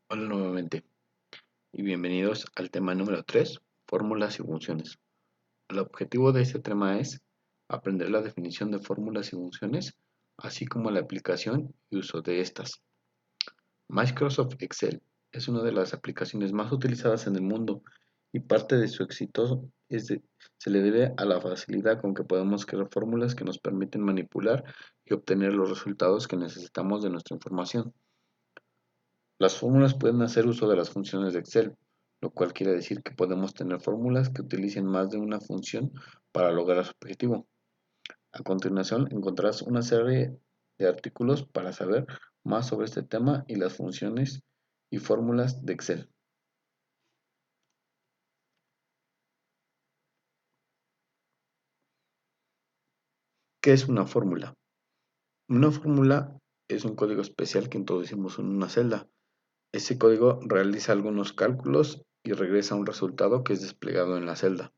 Hola nuevamente y bienvenidos al tema número 3, fórmulas y funciones. El objetivo de este tema es aprender la definición de fórmulas y funciones, así como la aplicación y uso de estas. Microsoft Excel es una de las aplicaciones más utilizadas en el mundo y parte de su éxito se le debe a la facilidad con que podemos crear fórmulas que nos permiten manipular y obtener los resultados que necesitamos de nuestra información. Las fórmulas pueden hacer uso de las funciones de Excel, lo cual quiere decir que podemos tener fórmulas que utilicen más de una función para lograr su objetivo. A continuación encontrarás una serie de artículos para saber más sobre este tema y las funciones y fórmulas de Excel. ¿Qué es una fórmula? Una fórmula es un código especial que introducimos en una celda. Ese código realiza algunos cálculos y regresa un resultado que es desplegado en la celda.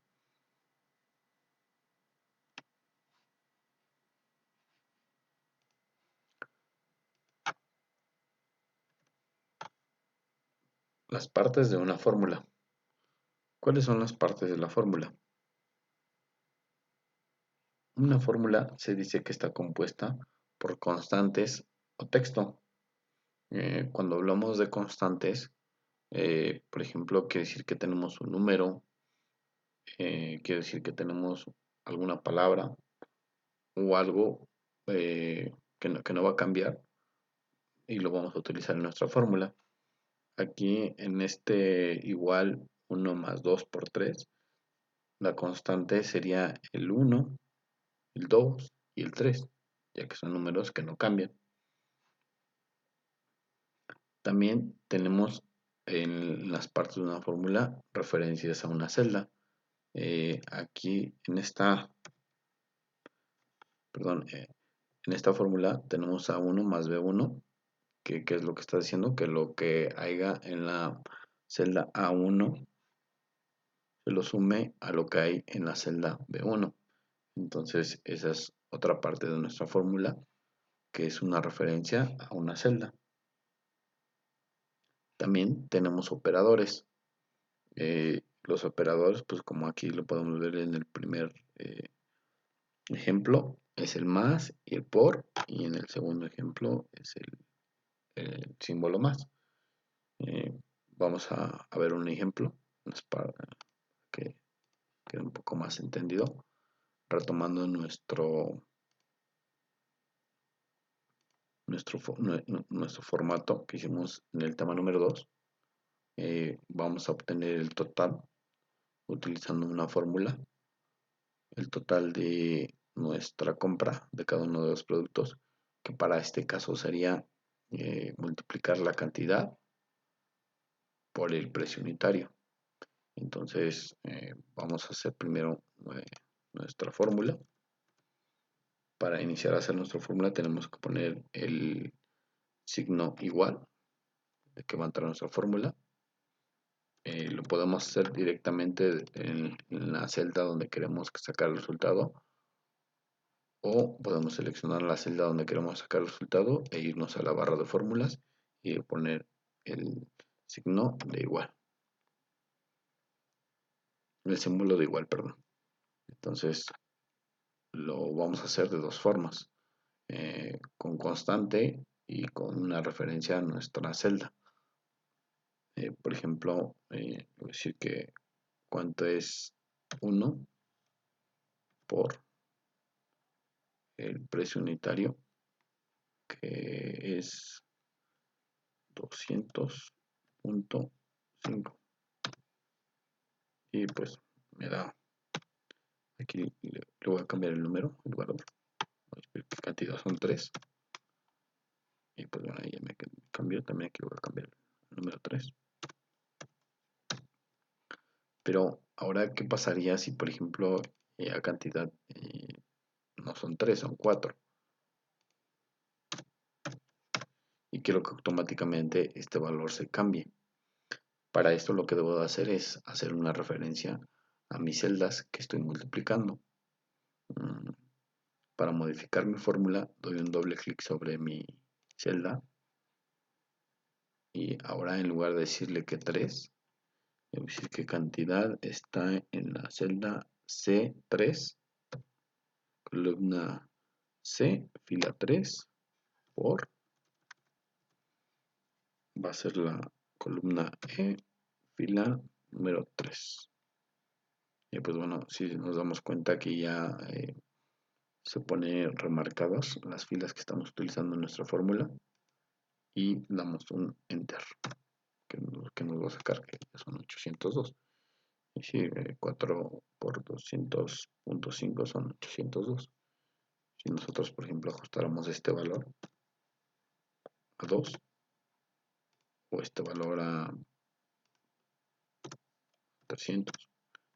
Las partes de una fórmula. ¿Cuáles son las partes de la fórmula? Una fórmula se dice que está compuesta por constantes o texto. Cuando hablamos de constantes, por ejemplo, quiere decir que tenemos un número, quiere decir que tenemos alguna palabra o algo que no va a cambiar y lo vamos a utilizar en nuestra fórmula. Aquí en este igual 1 más 2 por 3, la constante sería el 1, el 2 y el 3, ya que son números que no cambian. También tenemos en las partes de una fórmula referencias a una celda. Aquí en esta fórmula tenemos A1 más B1, que es lo que está diciendo, que lo que haya en la celda A1 se lo sume a lo que hay en la celda B1. Entonces esa es otra parte de nuestra fórmula, que es una referencia a una celda. También tenemos operadores. Los operadores, pues como aquí lo podemos ver en el primer ejemplo, es el más y el por, y en el segundo ejemplo es el símbolo más. Eh, Vamos a ver un ejemplo para que quede un poco más entendido, retomando nuestro formato que hicimos en el tema número 2. Vamos a obtener el total utilizando una fórmula, el total de nuestra compra de cada uno de los productos, que para este caso sería multiplicar la cantidad por el precio unitario. Entonces vamos a hacer primero nuestra fórmula. Para iniciar a hacer nuestra fórmula tenemos que poner el signo igual de que va a entrar nuestra fórmula. Lo podemos hacer directamente en la celda donde queremos sacar el resultado, o podemos seleccionar la celda donde queremos sacar el resultado e irnos a la barra de fórmulas y poner el signo de igual, el símbolo de igual, perdón. Entonces lo vamos a hacer de dos formas, con constante y con una referencia a nuestra celda. Por ejemplo, voy a decir que cuánto es 1 por el precio unitario, que es 200.5, y pues me da, aquí le voy a cambiar el número, el valor, cantidad son 3, y pues bueno, ahí ya me cambió, también aquí voy a cambiar el número 3. Pero ahora, ¿qué pasaría si por ejemplo la cantidad no son 3, son 4? Y quiero que automáticamente este valor se cambie. Para esto lo que debo de hacer es hacer una referencia a mis celdas que estoy multiplicando. Para modificar mi fórmula doy un doble clic sobre mi celda y ahora en lugar de decirle que 3, voy a decir qué cantidad está en la celda C3, columna C, fila 3, por, va a ser la columna E, fila número 3. Y pues bueno, si nos damos cuenta que ya se pone remarcadas las filas que estamos utilizando en nuestra fórmula y damos un enter, que nos va a sacar que son 802. Y si 4 por 200.5 son 802. Si nosotros, por ejemplo, ajustáramos este valor a 2 o este valor a 300,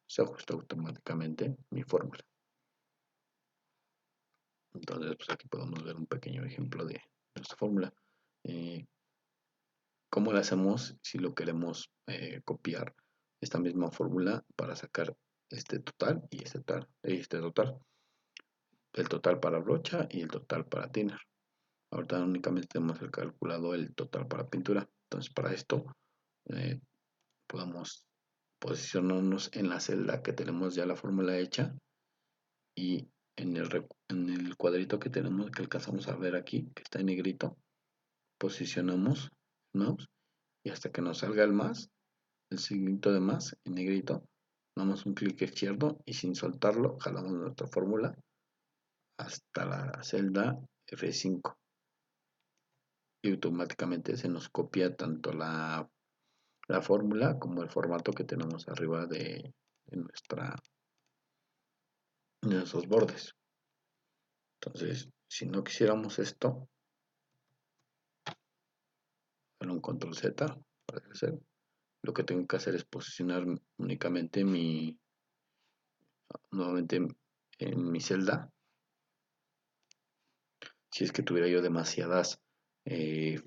se ajusta automáticamente mi fórmula. Entonces, pues aquí podemos ver un pequeño ejemplo de nuestra fórmula. Eh, ¿Cómo lo hacemos si lo queremos copiar esta misma fórmula para sacar este total y este total? El total para brocha y el total para thinner. Ahorita únicamente tenemos calculado el total para pintura. Entonces, para esto eh, podemos posicionarnos en la celda que tenemos ya la fórmula hecha y en el cuadrito que tenemos, que alcanzamos a ver aquí, que está en negrito, posicionamos el mouse y hasta que nos salga el más, el signo de más en negrito, damos un clic izquierdo y sin soltarlo jalamos nuestra fórmula hasta la celda F5 y automáticamente se nos copia tanto la fórmula como el formato que tenemos arriba de nuestros bordes. Entonces, si no quisiéramos esto, con un control Z para hacer, lo que tengo que hacer es posicionar únicamente nuevamente en mi celda. Si es que tuviera yo demasiadas eh,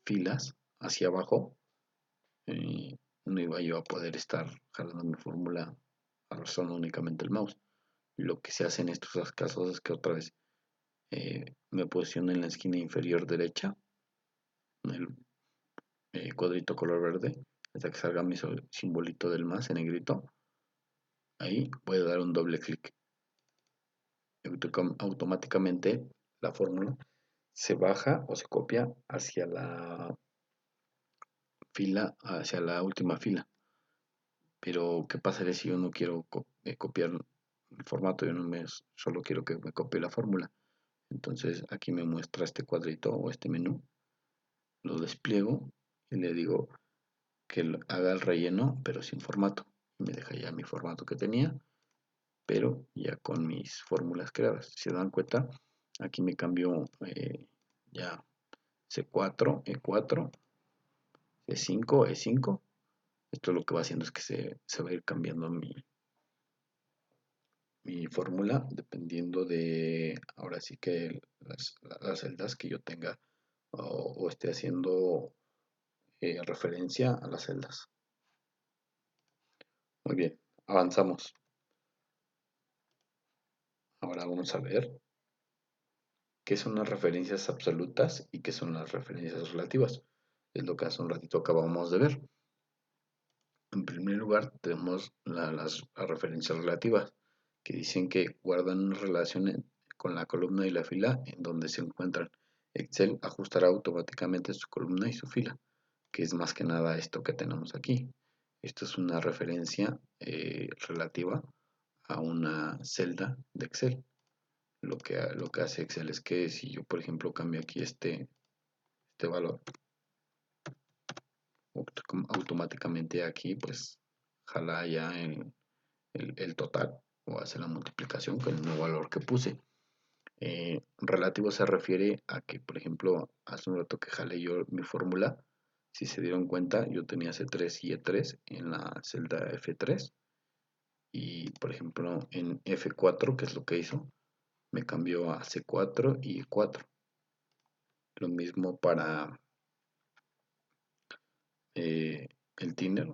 filas hacia abajo, eh, no iba yo a poder estar jalando mi fórmula arrastrando únicamente el mouse. Lo que se hace en estos casos es que otra vez me posiciono en la esquina inferior derecha, en el cuadrito color verde, hasta que salga mi simbolito del más en negrito. Ahí voy a dar un doble clic. Automáticamente la fórmula se baja o se copia hacia la fila, hacia la última fila. Pero ¿qué pasaría si yo no quiero copiar el formato? Yo no solo quiero que me copie la fórmula. Entonces aquí me muestra este cuadrito o este menú. Lo despliego y le digo que haga el relleno pero sin formato. Me deja ya mi formato que tenía, pero ya con mis fórmulas creadas. Si se dan cuenta, aquí me cambió ya C4, E4, E5, E5. Esto lo que va haciendo es que se va a ir cambiando mi fórmula dependiendo de, ahora sí que las celdas que yo tenga o esté haciendo referencia a las celdas. Muy bien, avanzamos. Ahora vamos a ver qué son las referencias absolutas y qué son las referencias relativas. Es lo que hace un ratito acabamos de ver. En primer lugar, tenemos las referencias relativas, que dicen que guardan una relación con la columna y la fila en donde se encuentran. Excel ajustará automáticamente su columna y su fila, que es más que nada esto que tenemos aquí. Esto es una referencia relativa a una celda de Excel. Lo que hace Excel es que si yo, por ejemplo, cambio aquí este valor, automáticamente aquí pues jala ya el total o hace la multiplicación con el nuevo valor que puse. Relativo se refiere a que, por ejemplo, hace un rato que jalé yo mi fórmula, si se dieron cuenta, yo tenía C3 y E3 en la celda F3 y, por ejemplo, en F4, que es lo que hizo, me cambió a C4 y E4. Lo mismo para el thinner,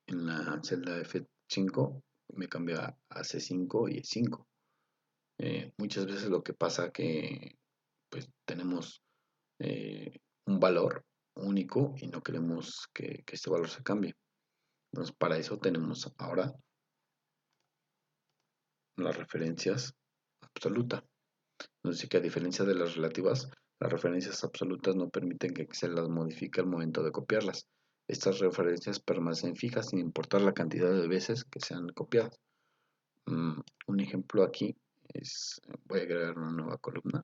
en la celda F5 me cambió a C5 y E5. Muchas veces lo que pasa que pues tenemos un valor único y no queremos que este valor se cambie. Entonces para eso tenemos ahora las referencias absolutas. Nos dice que a diferencia de las relativas, las referencias absolutas no permiten que Excel las modifique al momento de copiarlas. Estas referencias permanecen fijas sin importar la cantidad de veces que sean copiadas. Un ejemplo aquí es, voy a agregar una nueva columna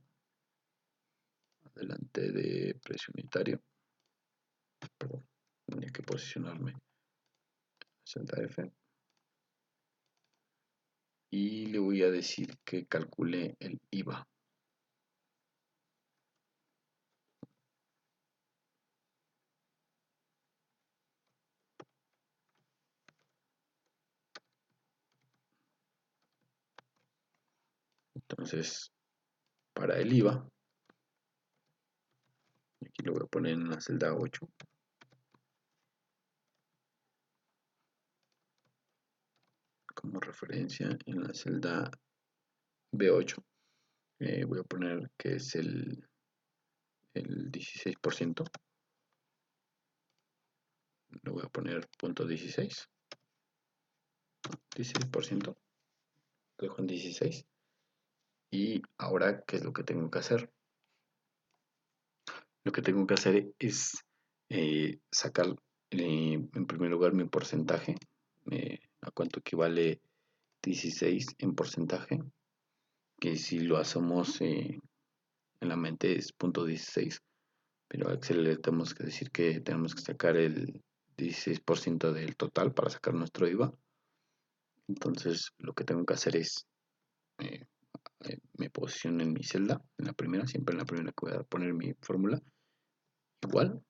delante de precio unitario. Perdón, tenía que posicionarme celda F y le voy a decir que calcule el IVA. Entonces, para el IVA, aquí lo voy a poner en la celda 8. Como referencia en la celda B8. Voy a poner que es el 16%. Le voy a poner punto 16. 16%. Lo dejo en 16. Y ahora, ¿qué es lo que tengo que hacer? Lo que tengo que hacer es sacar en primer lugar mi porcentaje. ¿A cuánto equivale 16 en porcentaje? Que si lo hacemos en la mente es punto 16. Pero a Excel le tenemos que decir que tenemos que sacar el 16% del total para sacar nuestro IVA. Entonces lo que tengo que hacer es eh, me posiciono en mi celda, en la primera, siempre en la primera que voy a poner mi fórmula, igual,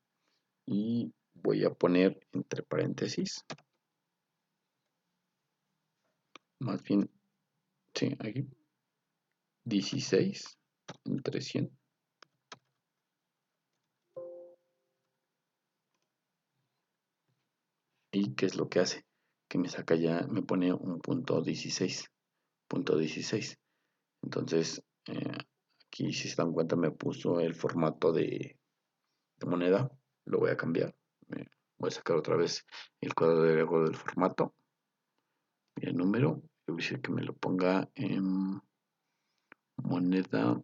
y voy a poner entre paréntesis, más bien, sí, aquí, 16 entre 100. ¿Y qué es lo que hace? Que me saca ya, me pone un punto 16. Entonces, aquí si se dan cuenta me puso el formato de moneda. Lo voy a cambiar. Voy a sacar otra vez el código del formato y el número. Le voy a decir que me lo ponga en moneda,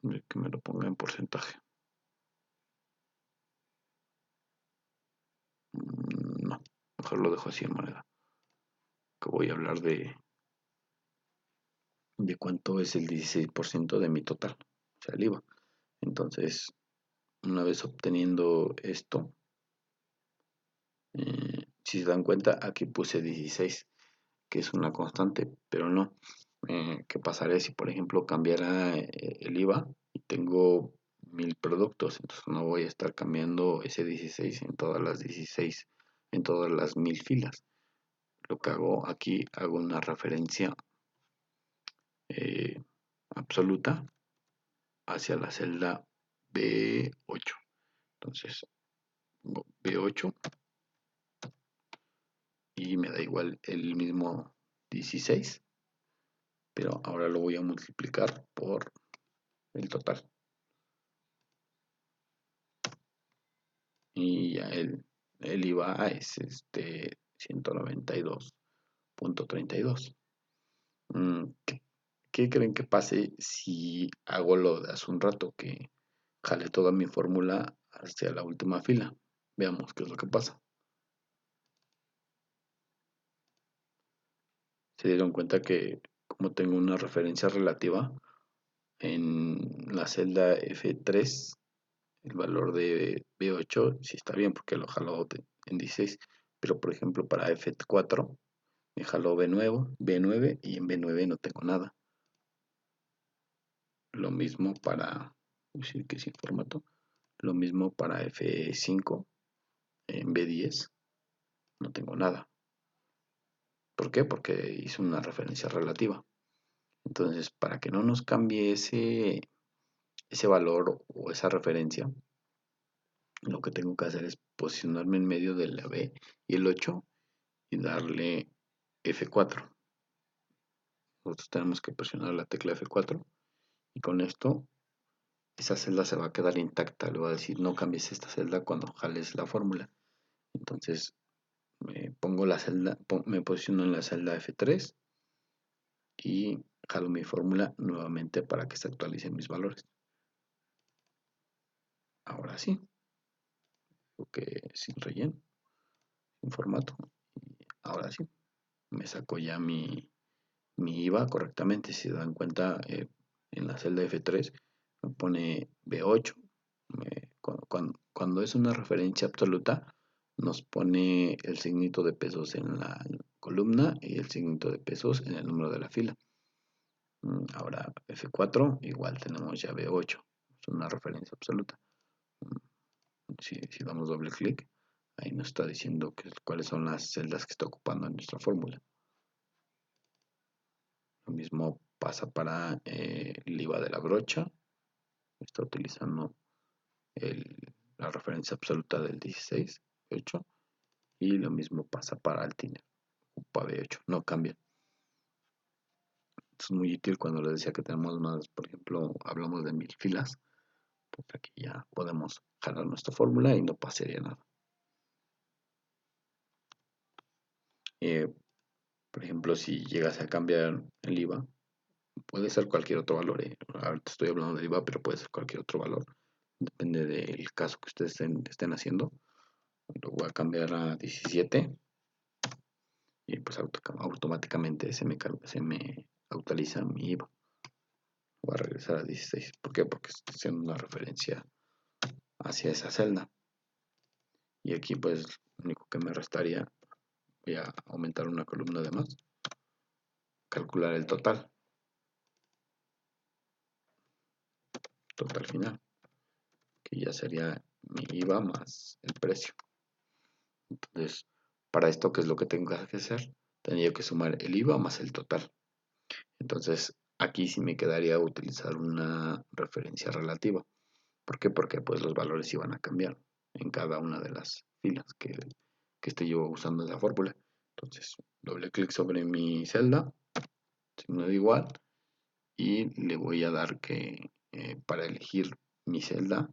que me lo ponga en porcentaje. No, mejor lo dejo así en moneda. Que voy a hablar de cuánto es el 16% de mi total, o sea, el IVA. Entonces, una vez obteniendo esto, si se dan cuenta, aquí puse 16, que es una constante, pero no. ¿Qué pasaría si, por ejemplo, cambiara el IVA y tengo 1000 productos? Entonces no voy a estar cambiando ese 16 en todas las 16, en todas las 1000 filas. Lo que hago aquí, hago una referencia eh, absoluta hacia la celda B8. Entonces, pongo B8 y me da igual el mismo 16, pero ahora lo voy a multiplicar por el total. Y ya el IVA es 192.32. ¿Qué creen que pase si hago lo de hace un rato, que jale toda mi fórmula hacia la última fila? Veamos qué es lo que pasa. Se dieron cuenta que como tengo una referencia relativa en la celda F3, el valor de B8 sí está bien porque lo jaló en 16, pero por ejemplo para F4 me jaló B9 y en B9 no tengo nada. Lo mismo para, decir que sin formato, lo mismo para F5, en B10 no tengo nada. ¿Por qué? Porque hice una referencia relativa. Entonces, para que no nos cambie ese valor o esa referencia, lo que tengo que hacer es posicionarme en medio de la B y el 8 y darle F4. Nosotros tenemos que presionar la tecla F4 y con esto esa celda se va a quedar intacta. Le voy a decir, no cambies esta celda cuando jales la fórmula. Entonces, me pongo la celda, me posiciono en la celda F3 y jalo mi fórmula nuevamente para que se actualicen mis valores. Ahora sí, que sin relleno, sin formato. Y ahora sí, me saco ya mi IVA correctamente. Si se dan cuenta, en la celda F3 me pone B8. Cuando es una referencia absoluta, nos pone el signito de pesos en la columna y el signito de pesos en el número de la fila. Ahora F4, igual tenemos ya B8, es una referencia absoluta. Si damos doble clic, ahí nos está diciendo cuáles son las celdas que está ocupando en nuestra fórmula. Lo mismo pasa para el IVA de la brocha. Está utilizando la referencia absoluta del 16, 8. Y lo mismo pasa para el tiner. Ocupa B8, no cambia. Es muy útil cuando les decía que tenemos más, por ejemplo, hablamos de 1000 filas. Pues aquí ya podemos jalar nuestra fórmula y no pasaría nada. Por ejemplo, si llegase a cambiar el IVA, puede ser cualquier otro valor. Ahorita estoy hablando de IVA, pero puede ser cualquier otro valor. Depende del caso que ustedes estén haciendo. Lo voy a cambiar a 17 y pues automáticamente se me actualiza mi IVA. Voy a regresar a 16. ¿Por qué? Porque estoy haciendo una referencia hacia esa celda. Y aquí pues lo único que me restaría, voy a aumentar una columna de más, calcular el total final, que ya sería mi IVA más el precio. Entonces, para esto, ¿qué es lo que tengo que hacer? Tendría que sumar el IVA más el total. Entonces, aquí sí me quedaría utilizar una referencia relativa. ¿Por qué? Porque pues los valores iban a cambiar en cada una de las filas que esté yo usando esa fórmula. Entonces, doble clic sobre mi celda, signo de igual, y le voy a dar que para elegir mi celda,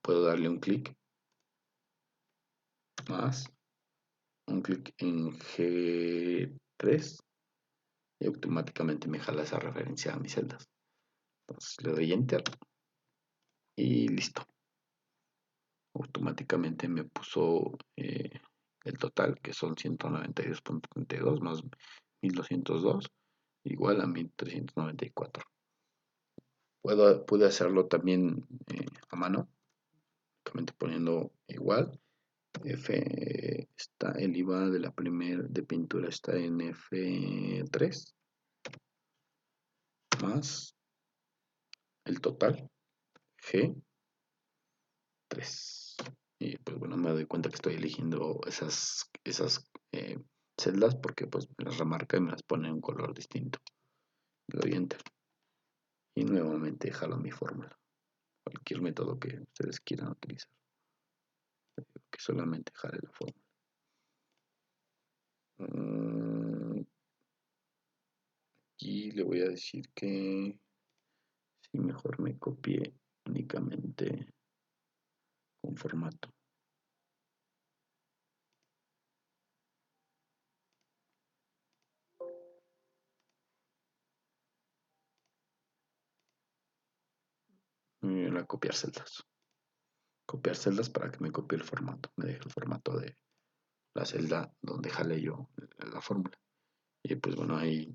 puedo darle un clic más, un clic en G3 y automáticamente me jala esa referencia a mis celdas. Entonces le doy enter y listo. Automáticamente me puso el total, que son 192.32 más 1202 igual a 1394. Pude hacerlo también a mano, poniendo igual. Está el IVA de la de pintura está en F3 más el total G3. Y pues bueno, me doy cuenta que estoy eligiendo esas celdas porque pues me las remarca y me las pone en un color distinto. Le doy enter y nuevamente jalo mi fórmula. Cualquier método que ustedes quieran utilizar, que solamente jale la fórmula. Aquí le voy a decir que si mejor me copie únicamente con formato. A copiar celdas. Copiar celdas para que me copie el formato. Me deje el formato de la celda donde jale yo la fórmula. Y pues bueno, ahí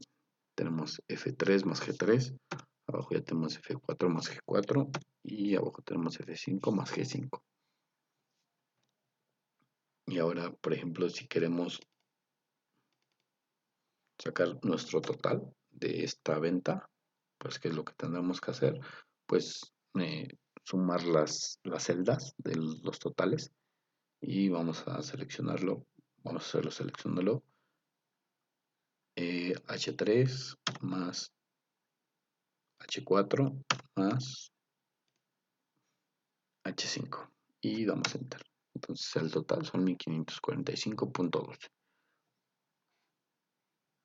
tenemos F3 más G3. Abajo ya tenemos F4 más G4. Y abajo tenemos F5 más G5. Y ahora, por ejemplo, si queremos sacar nuestro total de esta venta, pues qué es lo que tendremos que hacer, pues sumar las celdas de los totales y vamos a seleccionarlo, vamos a hacerlo seleccionándolo H3 más H4 más H5 y damos enter. Entonces el total son 1545.12.